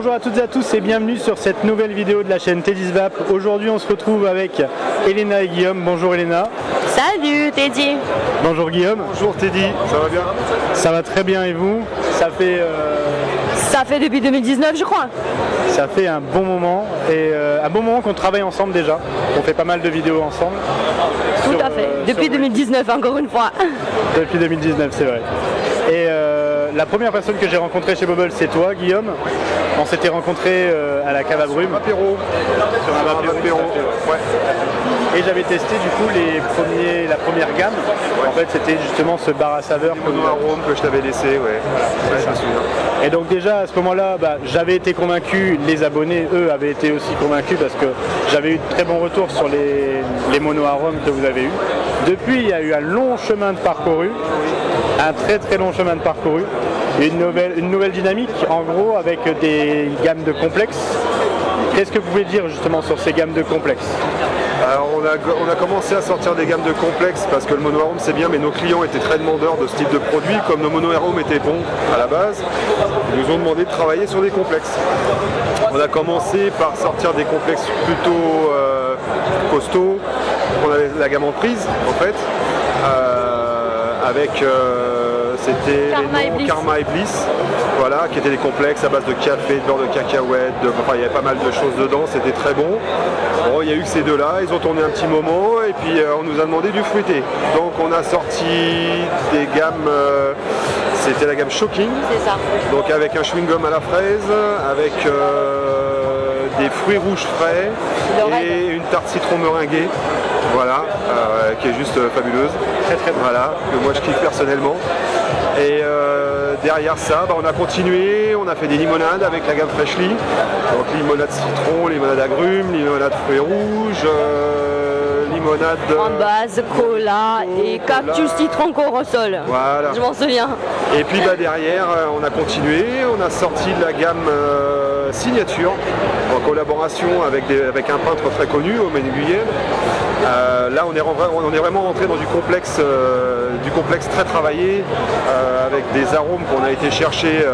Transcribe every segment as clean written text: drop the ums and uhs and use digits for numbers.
Bonjour à toutes et à tous et bienvenue sur cette nouvelle vidéo de la chaîne Teddy's Vap. Aujourd'hui on se retrouve avec Elena et Guillaume. Bonjour Elena. Salut Teddy. Bonjour Guillaume. Bonjour Teddy, ça va bien? Ça va très bien et vous? Ça fait depuis 2019 je crois. Ça fait un bon moment et un bon moment qu'on travaille ensemble déjà. On fait pas mal de vidéos ensemble. Tout à fait, depuis 2019 encore une fois. Depuis 2019 c'est vrai. Et la première personne que j'ai rencontrée chez Bubble c'est toi Guillaume. On s'était rencontrés à la cave à brume. Apéro. Sur un apéro. Ouais. Et j'avais testé du coup la première gamme. En fait c'était justement ce bar à saveur. Mono arôme que je t'avais laissé, ouais. Ouais, je me souviens. Et donc déjà à ce moment-là, j'avais été convaincu, les abonnés eux avaient été aussi convaincus parce que j'avais eu de très bons retours sur les mono arômes que vous avez eu. Depuis il y a eu un long chemin de parcouru, un très long chemin de parcouru, une nouvelle dynamique en gros avec des gammes de complexes. Qu'est-ce que vous pouvez dire justement sur ces gammes de complexes? Alors on a commencé à sortir des gammes de complexes parce que le mono arôme c'est bien, mais nos clients étaient très demandeurs de ce type de produit. Comme nos mono arômes étaient bons à la base, ils nous ont demandé de travailler sur des complexes. On a commencé par sortir des complexes plutôt costauds. On avait la gamme en prise en fait, avec c'était Karma et Bliss, voilà, qui étaient des complexes à base de café, de beurre de cacahuète, enfin il y avait pas mal de choses dedans, c'était très bon. Bon, il n'y a eu que ces deux-là, ils ont tourné un petit moment et puis on nous a demandé du fruité. Donc on a sorti des gammes, c'était la gamme Shocking, C'est ça. donc avec un chewing-gum à la fraise, avec des fruits rouges frais et une tarte citron meringuée. Voilà, qui est juste fabuleuse. Très bon. Voilà, que moi je kiffe personnellement. Et derrière ça, on a continué, on a fait des limonades avec la gamme Freshly. Donc limonade citron, limonade agrumes, limonade fruits rouges, limonade En base, cola et cactus citron corosol. Voilà. Je m'en souviens. Et puis derrière, on a continué, on a sorti de la gamme Signature en collaboration avec un peintre très connu, Omen Guyenne. Là, on est vraiment rentré dans du complexe très travaillé, avec des arômes qu'on a été chercher.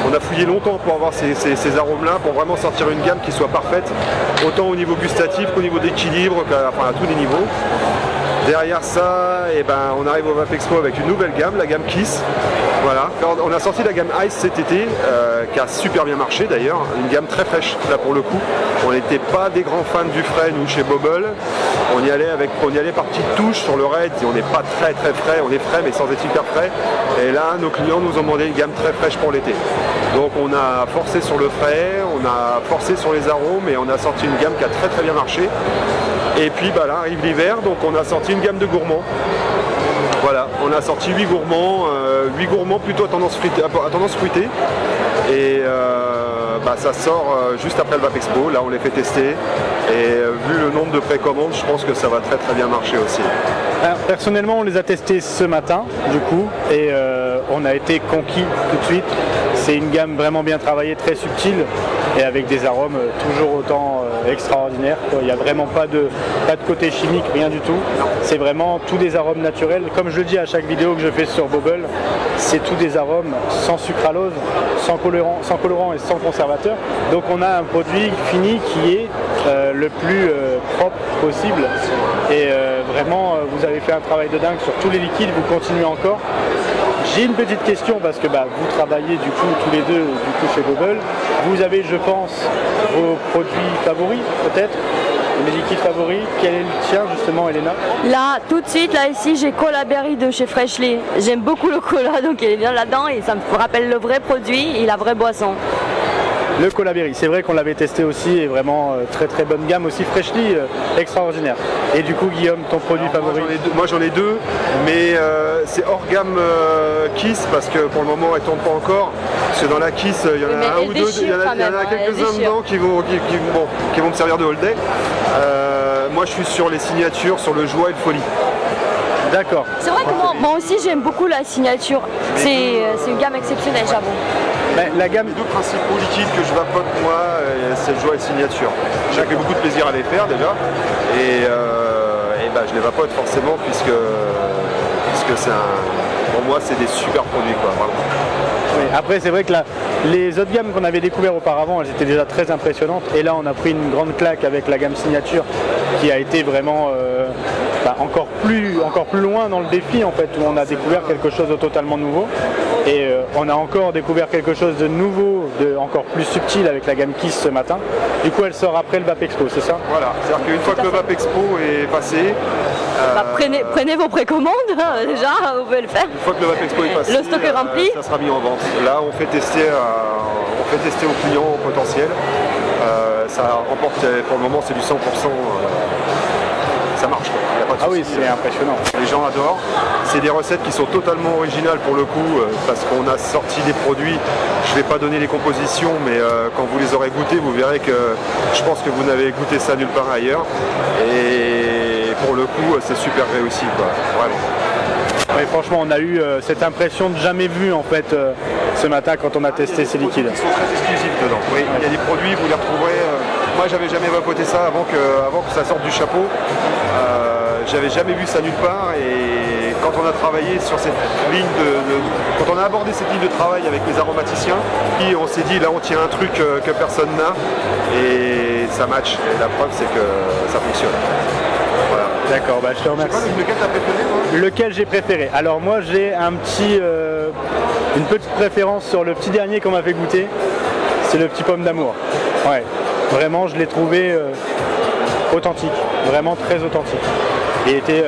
On a fouillé longtemps pour avoir ces arômes-là, pour vraiment sortir une gamme qui soit parfaite, autant au niveau gustatif qu'au niveau d'équilibre, à tous les niveaux. Derrière ça, on arrive au Vap Expo avec une nouvelle gamme, la gamme Kiss. Voilà. On a sorti la gamme Ice cet été, qui a super bien marché d'ailleurs, une gamme très fraîche là pour le coup. On n'était pas des grands fans du frais nous chez Bubble. On y allait par petites touches sur le raid, on n'est pas très frais, on est frais mais sans être hyper frais. Et là nos clients nous ont demandé une gamme très fraîche pour l'été. Donc on a forcé sur le frais, on a forcé sur les arômes et on a sorti une gamme qui a très bien marché. Et puis là arrive l'hiver, donc on a sorti une gamme de gourmands. Voilà, on a sorti 8 gourmands plutôt à tendance fruitée. Et ça sort juste après le Vap Expo, là on les fait tester. Et vu le nombre de précommandes, je pense que ça va très bien marcher aussi. Alors, personnellement on les a testés ce matin du coup et on a été conquis tout de suite. C'est une gamme vraiment bien travaillée, très subtile et avec des arômes toujours autant extraordinaires. Il n'y a vraiment pas de côté chimique, rien du tout. C'est vraiment tous des arômes naturels. Comme je le dis à chaque vidéo que je fais sur Bubble, c'est tous des arômes sans sucralose, sans colorant et sans conservateur. Donc on a un produit fini qui est le plus propre possible. Et vraiment, vous avez fait un travail de dingue sur tous les liquides, vous continuez encore. J'ai une petite question parce que vous travaillez du coup tous les deux chez Bubble. Vous avez, je pense, vos produits favoris peut-être, les liquides favoris. Quel est le tien justement, Elena? Là, tout de suite, là ici, j'ai Cola Berry de chez Freshly. J'aime beaucoup le cola, donc il est bien là-dedans et ça me rappelle le vrai produit et la vraie boisson. Le Cola Berry, c'est vrai qu'on l'avait testé aussi et vraiment très bonne gamme aussi, Freshly, extraordinaire. Et du coup Guillaume, ton produit favori? Moi j'en ai deux, mais c'est hors gamme Kiss parce que pour le moment elle ne tourne pas encore. Parce que dans la Kiss, il y en a un ou deux, il y en a quelques-uns dedans qui vont me servir de hold day. Moi je suis sur les signatures, sur le joie et le folie. D'accord. C'est vrai que moi aussi j'aime beaucoup la signature. C'est une gamme exceptionnelle, j'avoue. La gamme... Les deux principaux liquides que je vapote moi, c'est le joie et le signature. J'ai pris beaucoup de plaisir à les faire déjà. Et je les vapote forcément puisque pour moi c'est des super produits quoi, vraiment. Oui. Après, c'est vrai que les autres gammes qu'on avait découvertes auparavant, elles étaient déjà très impressionnantes. Et là, on a pris une grande claque avec la gamme signature qui a été vraiment encore plus loin dans le défi, en fait, où on a découvert quelque chose de totalement nouveau. Et on a encore découvert quelque chose de nouveau, encore plus subtil avec la gamme Kiss ce matin. Du coup, elle sort après le VAP Expo, c'est ça? Voilà, c'est-à-dire qu'une fois que le VAP Expo est passé... prenez vos précommandes, déjà, vous pouvez le faire. Une fois que le VAP Expo est passé, le stock est rempli. Ça sera mis en vente. Là, on fait tester aux clients potentiels. Ça remporte, pour le moment, c'est du 100%. Ça marche. Y a pas de Ah oui, souci. c'est impressionnant. Les gens adorent. C'est des recettes qui sont totalement originales pour le coup, parce qu'on a sorti des produits. Je ne vais pas donner les compositions, mais quand vous les aurez goûtés, vous verrez que je pense que vous n'avez goûté ça nulle part ailleurs. Et pour le coup, c'est super réussi, quoi. Vraiment. Oui, franchement, on a eu cette impression de jamais vu en fait ce matin quand on a testé ces liquides. Ils sont très exclusifs dedans. Oui, il y a des produits, vous les retrouverez. Moi, j'avais jamais vapoté ça avant que ça sorte du chapeau. J'avais jamais vu ça nulle part. Et quand on a travaillé sur cette ligne quand on a abordé cette ligne de travail avec les aromaticiens, on s'est dit là, on tient un truc que personne n'a et ça match. Et la preuve, c'est que ça fonctionne. Voilà. D'accord, je te remercie. Lequel t'as préféré, toi ? Lequel j'ai préféré? Alors moi j'ai une petite préférence sur le petit dernier qu'on m'a fait goûter. C'est le petit pomme d'amour. Ouais, vraiment je l'ai trouvé authentique, vraiment très authentique. Il était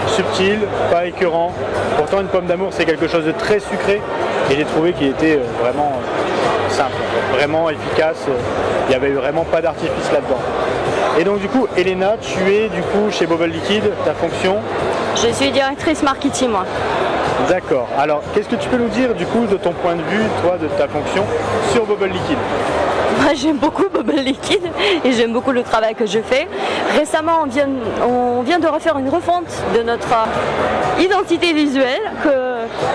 subtil, pas écœurant. Pourtant une pomme d'amour c'est quelque chose de très sucré et j'ai trouvé qu'il était vraiment simple, vraiment efficace. Il n'y avait vraiment pas d'artifice là-dedans. Et donc du coup, Elena, tu es du coup chez Bubble Liquid, ta fonction? Je suis directrice marketing, moi. D'accord. Alors, qu'est-ce que tu peux nous dire du coup de ton point de vue, toi, de ta fonction sur Bubble Liquid? Moi, j'aime beaucoup Bubble Liquid et j'aime beaucoup le travail que je fais. Récemment, on vient de refaire une refonte de notre identité visuelle que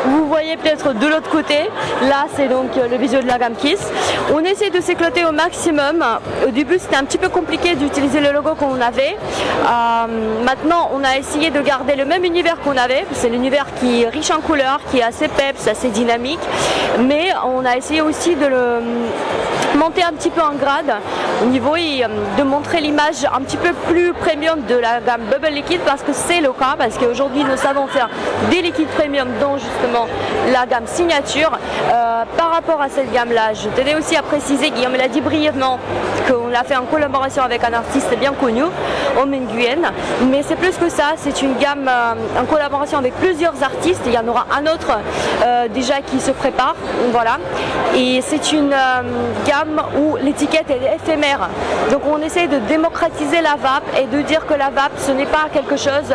vous voyez peut-être de l'autre côté. Là, c'est donc le visuel de la gamme Kiss. On essaie de s'éclater au maximum. Au début, c'était un petit peu compliqué d'utiliser le logo qu'on avait. Maintenant, on a essayé de garder le même univers qu'on avait. C'est l'univers qui est riche en couleurs, qui est assez peps, assez dynamique. Mais on a essayé aussi de le monter un petit peu en grade au niveau et de montrer l'image un petit peu plus premium de la gamme Bubble Liquid parce que c'est le cas, parce qu'aujourd'hui nous savons faire des liquides premium dont justement la gamme signature. Par rapport à cette gamme là, je tenais aussi à préciser, Guillaume l'a dit brièvement, qu'on l'a fait en collaboration avec un artiste bien connu, Omen Nguyen, mais c'est plus que ça, c'est une gamme en collaboration avec plusieurs artistes. Il y en aura un autre déjà qui se prépare, voilà, et c'est une gamme où l'étiquette est éphémère. Donc on essaie de démocratiser la vape et de dire que la vape ce n'est pas quelque chose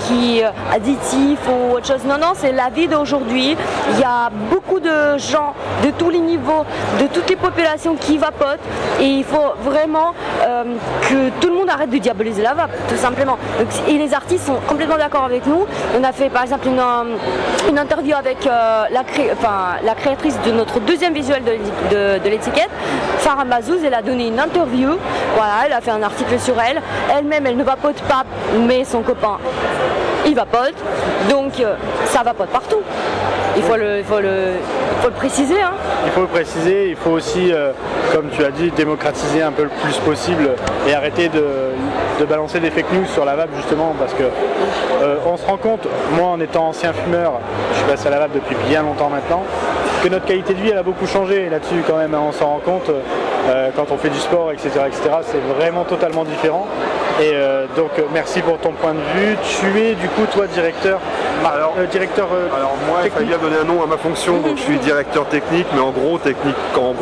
qui est additif ou autre chose. Non, non, c'est la vie d'aujourd'hui. Il y a beaucoup de gens de tous les niveaux, de toutes les populations qui vapotent et il faut vraiment que tout le monde arrête de diaboliser la vape, tout simplement. Donc, et les artistes sont complètement d'accord avec nous. On a fait par exemple une interview avec la créatrice de notre deuxième visuel de l'étiquette, Farah Mazouz. Elle a donné une interview, voilà, elle a fait un article sur elle. Elle-même, elle ne vapote pas, mais son copain, il vapote. Donc ça vapote partout. Il faut le préciser. Hein. Il faut le préciser, il faut aussi, comme tu as dit, démocratiser un peu le plus possible et arrêter de balancer des fake news sur la vape justement parce que on se rend compte, moi en étant ancien fumeur, je suis passé à la vape depuis bien longtemps maintenant, que notre qualité de vie elle a beaucoup changé là-dessus quand même, hein, on s'en rend compte quand on fait du sport, etc. c'est vraiment totalement différent. Et donc merci pour ton point de vue. Tu es du coup toi directeur directeur moi il fallait bien donner un nom à ma fonction, donc je suis directeur technique, mais en gros techniquement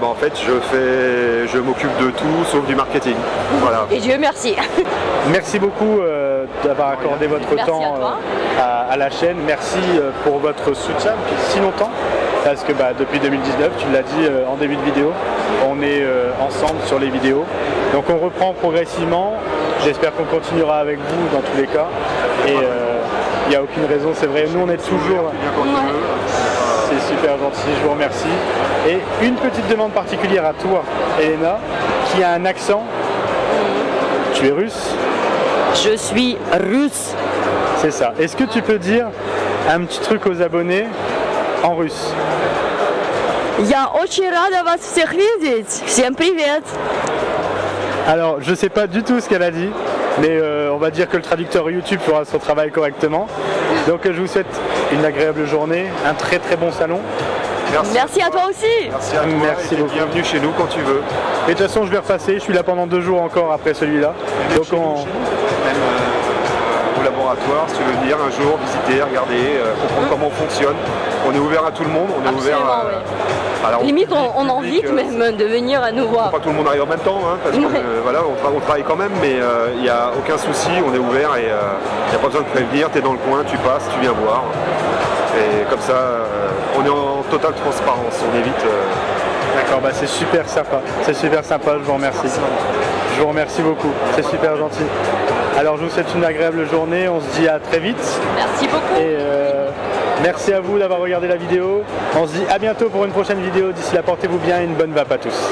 en fait je m'occupe de tout sauf du marketing. Voilà. Et Dieu merci. Merci beaucoup d'avoir accordé votre temps à la chaîne. Merci pour votre soutien depuis si longtemps. Parce que depuis 2019, tu l'as dit en début de vidéo, on est ensemble sur les vidéos. Donc on reprend progressivement. J'espère qu'on continuera avec vous dans tous les cas. Et il n'y a aucune raison, c'est vrai. Nous on est toujours... C'est super gentil, je vous remercie. Et une petite demande particulière à toi, Elena, qui a un accent. Tu es russe? Je suis russe. C'est ça. Est-ce que tu peux dire un petit truc aux abonnés en russe. Я очень рада вас всех видеть. Всем привет. Alors, je sais pas du tout ce qu'elle a dit, mais on va dire que le traducteur YouTube fera son travail correctement. Donc je vous souhaite une agréable journée, un très très bon salon. Merci à toi aussi. Merci à toi. Merci beaucoup. Bienvenue chez nous quand tu veux. Et de toute façon, je vais repasser. Je suis là pendant 2 jours encore après celui-là. Donc Même au laboratoire, si tu veux venir un jour, visiter, regarder, comprendre comment on fonctionne. On est ouvert à tout le monde. On est ouvert Absolument, à, alors, Limite, public, on invite même de venir à nous voir. Pas tout le monde arrive en même temps, hein, parce que voilà, on travaille quand même, mais il n'y a aucun souci, on est ouvert et il n'y a pas besoin de prévenir, tu es dans le coin, tu passes, tu viens voir. Et comme ça, on est en totale transparence, on évite... D'accord, bah c'est super sympa. C'est super sympa, je vous remercie. Je vous remercie beaucoup, c'est super gentil. Alors je vous souhaite une agréable journée, on se dit à très vite. Merci beaucoup. Et merci à vous d'avoir regardé la vidéo. On se dit à bientôt pour une prochaine vidéo. D'ici là, portez-vous bien et une bonne vape à tous.